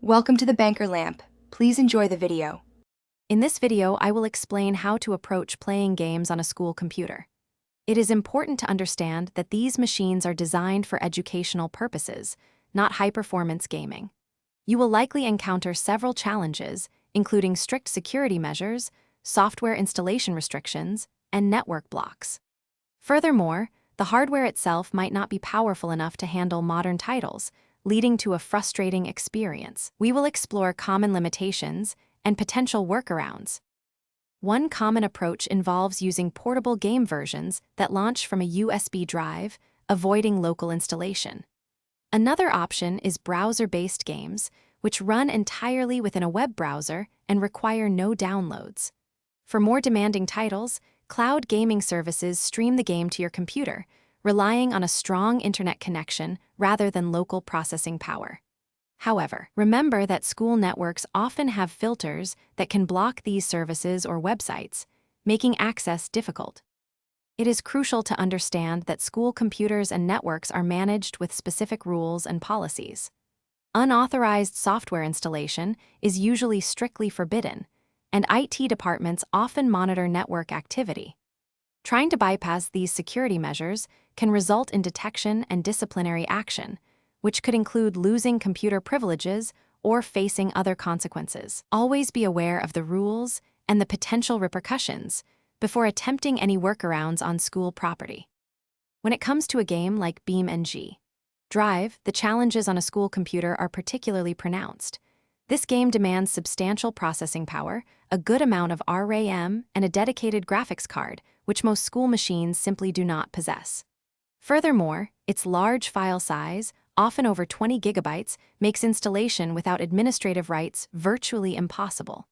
Welcome to the Banker Lamp. Please enjoy the video. In this video, I will explain how to approach playing games on a school computer. It is important to understand that these machines are designed for educational purposes, not high-performance gaming. You will likely encounter several challenges, including strict security measures, software installation restrictions, and network blocks. Furthermore, the hardware itself might not be powerful enough to handle modern titles, leading to a frustrating experience. We will explore common limitations and potential workarounds. One common approach involves using portable game versions that launch from a USB drive, avoiding local installation. Another option is browser-based games, which run entirely within a web browser and require no downloads. For more demanding titles, cloud gaming services stream the game to your computer, relying on a strong internet connection rather than local processing power. However, remember that school networks often have filters that can block these services or websites, making access difficult. It is crucial to understand that school computers and networks are managed with specific rules and policies. Unauthorized software installation is usually strictly forbidden, and IT departments often monitor network activity. Trying to bypass these security measures can result in detection and disciplinary action, which could include losing computer privileges or facing other consequences. Always be aware of the rules and the potential repercussions before attempting any workarounds on school property. When it comes to a game like BeamNG Drive, the challenges on a school computer are particularly pronounced. This game demands substantial processing power, a good amount of RAM, and a dedicated graphics card, which most school machines simply do not possess. Furthermore, its large file size, often over 20 gigabytes, makes installation without administrative rights virtually impossible.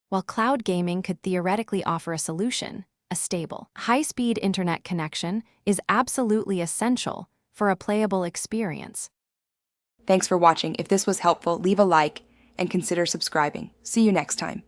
While cloud gaming could theoretically offer a solution, a stable, high-speed internet connection is absolutely essential for a playable experience. Thanks for watching. If this was helpful, leave a like and consider subscribing. See you next time.